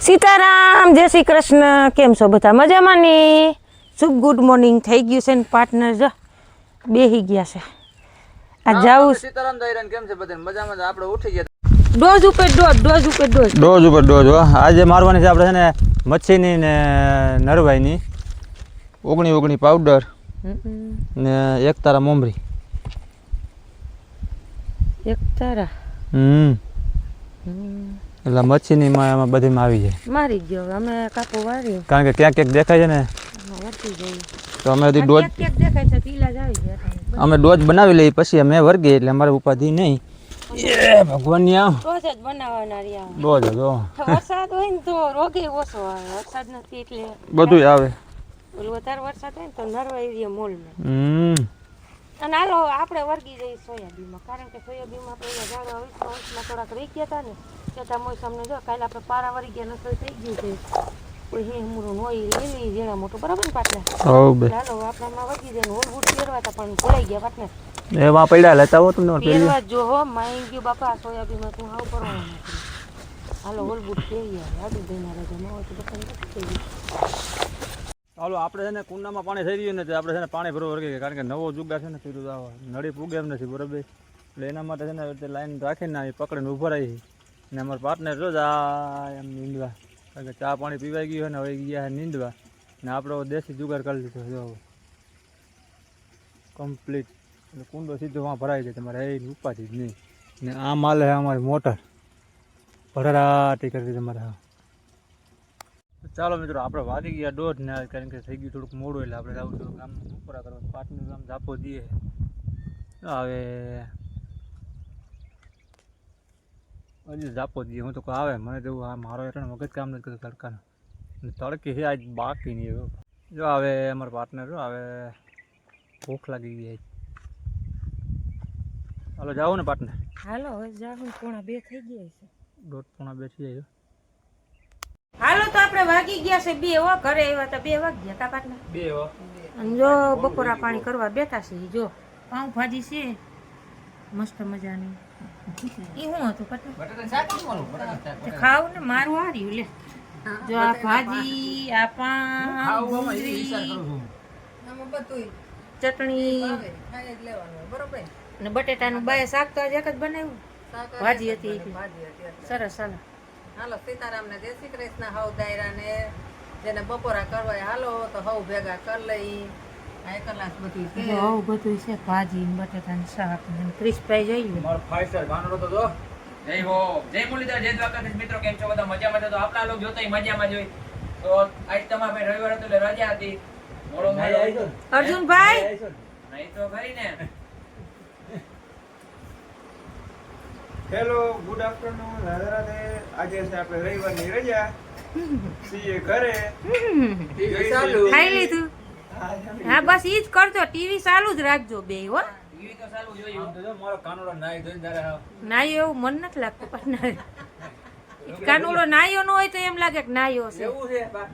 સીતારામ, જય શ્રી કૃષ્ણ. કેમ છો બધા? મજામાં ને? શુભ ગુડ મોર્નિંગ થઈ ગયું છે ને પાર્ટનર જો બેહી ગયા છે. આ જાવું સીતારામ દાયરાન કેમ છે બધા? મજામાં. આપણે ઉઠી ગયા ડોઝ ઉપર ડોઝ આજે મારવાની છે આપણે છે ને મચ્છીની ને નરવાઈની 19 પાવડર ને એક તારા મોમરી એટલે મચ્છીની માં બધીમાં આવી જાય. મારી ગયો અમે કાપો વાર્યો કારણ કે ક્યાંક ક્યાંક દેખાય છે ને વર્તી ગઈ. તો અમે હજી ડોઝ ક્યાંક દેખાય છે તીલા જ આવી ગયા. અમે ડોઝ બનાવી લઈએ પછી અમે વર્ગીએ એટલે અમારે ઉપાધિ નહીં. એ ભગવાનની આમ ડોઝ જ બનાવવાના રહ્યા. ડોઝ જો વરસાદ હોય ને તો રોગે ઓછો આવે. વરસાદ નથી એટલે બધું આવે. વધારે વરસાદ હોય ને તો નરવાઈ રહે મોલમાં. અને હાલો આપણે વર્ગી જઈએ સોયાબીનમાં, કારણ કે સોયાબીનમાં આપણે ઝાડવા 20 થોડાક રહી ગયા હતા ને છતાં મોસમને જો કાલે આપણે પારા વળી ગયા નસલ થઈ ગયું છે. કોઈ હેમુરું હોય લીલી ઝીણા મોટું બરાબર ને પાટલા. હાલો આપણામાં વર્ગી જાય ને ઓલબુટ પહેરવા હતા પણ ભૂલાઈ ગયા પાટલા. એમાં પડ્યા લેતા હો તમને પહેરવા જો હો માઈ ગયું બાપા સોયાબીનમાં તું હાવ કરવાનું નથી. હાલો ઓલબુટ પહેરી આવે આડું દઈને રજા ન હોય તો બધા નથી થઈ ગયું. ચાલો આપણે છે ને કુંડામાં પાણી થઈ રહ્યું ને આપણે છે ને પાણી ભરવા વર્ગી ગયા, કારણ કે નવો જુગાર છે ને સીધું નળી પૂગે એમ નથી બરાબર. એટલે એના માટે છે ને લાઈન રાખીને પકડીને ઊભા રહી ને અમારા પાર્ટનર રોજ આ એમ નીંદવા, કારણ કે ચા પાણી પીવાઈ ગયું ને હવે ગયા નીંદવા ને આપણો દેશી જુગાર કરી લીધો જો કમ્પ્લીટ. એટલે કુંડો સીધો વાં ભરાઈ જાય તમારે એ ઉપાથી જ નહીં. ને આ માલ છે અમારી મોટર ભરારાટી કરી દીધી તમારે. ચાલો મિત્રો આપણે વાગી ગયા દોઢ ને, કારણ કે થઈ ગયું થોડુંક મોડું એટલે આપણે આવું થોડુંક કામ બપોરા કરવા પાટનું કામ ઝાપો દઈએ. હવે હજી ઝાપો દઈએ હું તો આવે મને તો આ મારો એટલે મગજ કામ નથી કરતો તડકાનો. તડકી છે આજ બાકી નહીં એવું જો. હવે અમારા પાર્ટનર જો હવે ભૂખ લાગી ગઈ. હાલો જાઓ ને પાર્ટનર? હાલો હવે જાવું. 1:30 થઈ ગયા છે. 1:30 થઈ જાય. હાલો તો આપણે વાગી ગયા છે 2 હો. ઘરે આવ્યા હતા 2 વાગ્યા કા પાટના 2 હો. અને જો બપોરા પાણી કરવા બેઠા છે. જો પાઉંભાજી છે મસ્ત મજાની. એ શું હતું પાટના? ખાવ ને મારું હાર્યું લે. જો આ ભાજી આ ચટણી ને બટેટાનું બાય શાક તો આજે એક જ બનાવ્યું. ભાજી હતી સરસ. હાલો હાલો સીતારામ ને જય શ્રી કૃષ્ણ. હવ દાયરા ને જેને બપોરા કરવા હાલો તો હવ ભેગા કરી લઈ. આ કલાક બધું છે. હવ બધું છે. ભાજી ને બટેટાનું શાક ને ક્રિસ્પાઈ જોઈએ. મારો 5 સ્ટાર ગાનડો તો જો. જય હો, જય મુરલીધર, જય દ્વારકાધીશ. મિત્રો કેમ છો બધા? મજામાં છો? તો આપણા લોકો જોતા મજામાં જોઈ. તો આજ તમારે રવિવાર હતો એટલે રજા હતી. મોડો મોડો અર્જુનભાઈ નહીં તો ખરી ને. Hello, good afternoon, Radhe Radhe. આજે છે આપણે રવિવારની રજા. સીએ ઘરે. ખાઈ લીધું? હા બસ ઈ જ કરજો. ટીવી ચાલુ જ રાખજો બે હો. ટીવી તો ચાલુ જોયું. તો જો મારો કાનોડો નાઈ ધોઈને ત્યારે નાયો એવું મન નથી લાગતું. પણ કાનુડો નાયો ન હોય તો એમ લાગે કે નાયો છે.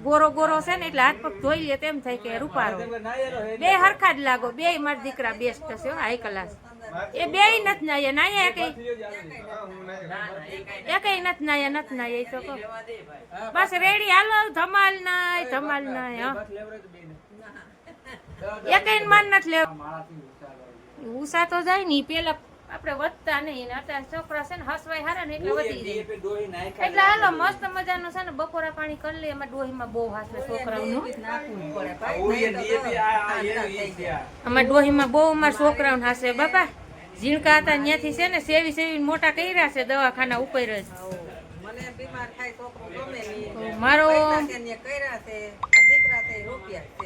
ગોરો ગોરો છે ને એટલે હાથ પગ ધોઈ લે તેમ થાય કે રૂપારો. બે હરખા જ લાગો. બે મારા દીકરા બેસ્ટ છે હાઈ ક્લાસ. એ બે નથી નાયા. નાયા એકઈ નથી નાયા એ તો કહો. બસ રેડી. હાલો ધમાલ નાય એકઈ માન નથી લેવ. ઉષા તો જાય ને પેલા આપણે વધતા નહીં ને અત્યારે છોકરા છે ને હસવાય હારા ને એટલે વધી જાય. એટલે હાલો મસ્ત મજાનું છે ને બપોરા પાણી કરી લે. એમાં ડોહીમાં બહુ હાસવે છોકરાઓનું. અમારા ડોહીમાં બહુ અમારા છોકરાઓને હાસે બાપા. ઝીણકા હતા ત્યાંથી છે ને સેવી મોટા કર્યા છે દવાખાના ઉપર જ. મને બીમાર થાય છોકરો ગમે નહીં. મારો કર્યા છે આ દીકરા છે રૂપિયા છે.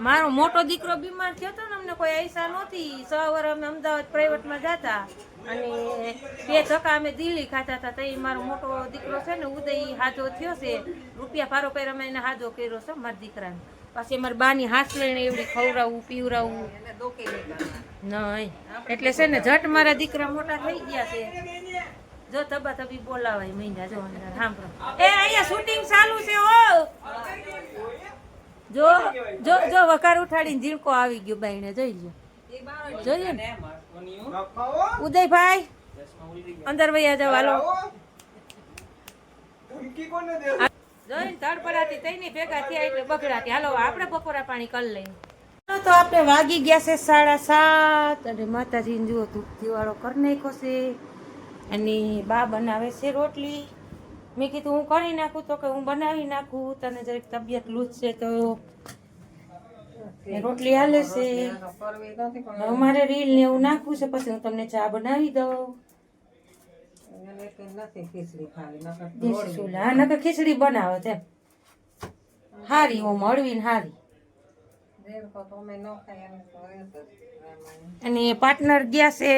મારો મોટો દીકરો બીમાર થયો હતો ને અમને કોઈ આઈસા નહોતી. 6 વર્ષ અમે અમદાવાદ પ્રાઇવેટમાં જતા અને 2 ધક્કા અમે દિલ્હી ખાતા હતા. તો મારો મોટો દીકરો છે ને ઉદય હાજો થયો છે. રૂપિયા ફારો પહેર અમે એને હાજો કર્યો છે મારા દીકરાને. પાછી અમારી બાની હાથ લઈને એવડી ખવડાવવું પીવડાવવું નહીં. એટલે છે ને જટ મારા દીકરા મોટા થઈ ગયા છે. જો તબા તબી બોલાવાય મહિના જો અંદર સાંભળો. એ અહીંયા શૂટિંગ ચાલુ છે હો. જો જો જો વકાર ઉઠાડીને ઝીણકો આવી ગયો બાઈને જોઈ જોઈએ ને. ઉદયભાઈ અંદર વૈયા જાવ. હાલો ધમકી કોને દે જોઈને તડપડાતી તઈને ભેગા થયા એટલે બગડાતી. હાલો આપણે બપોરા પાણી કરી લઈએ. ચાલો તો આપણે વાગી ગયા છે 7:30 અને માતાજીને જુઓ ધૂપ દિવાળો કરી નાખ્યો છે અને બા બનાવે છે રોટલી. મેં કીધું હું કરી નાખું તો કે હું બનાવી નાખું, તને જરીક તબિયત લૂઝ છે તો રોટલી હાલે છે. કરવી નથી પણ અમારે રીલ ને એવું નાખવું છે, પછી હું તમને ચા બનાવી દઉં. એને કઈ નથી ખીચડી ખાવી નકર દેશી ચૂલા હા નકર ખીચડી બનાવો તેમ હારી ઓમ હળવી ને હારી. જેમ કહો તો અમે ન ખાઈ એમ તો એ જ રામાયણ. અને પાર્ટનર ગયા છે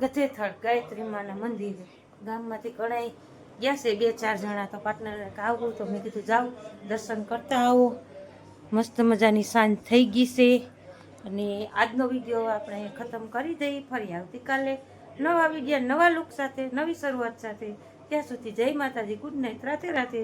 ગધેથળ ગાયત્રીમાના મંદિરે. ગામમાંથી ઘણા ગયા છે 2-4 જણા, તો પાર્ટનર આવું તો મેં કીધું જાઓ દર્શન કરતા આવો. મસ્ત મજાની સાંજ થઈ ગઈ છે અને આજનો વિડીયો આપણે ખતમ કરી દઈએ. ફરી આવતીકાલે નવા વિડીયો નવા લુક સાથે નવી શરૂઆત સાથે. ત્યાં સુધી જય માતાજી, ગુડ નાઇટ, રાધે રાધે.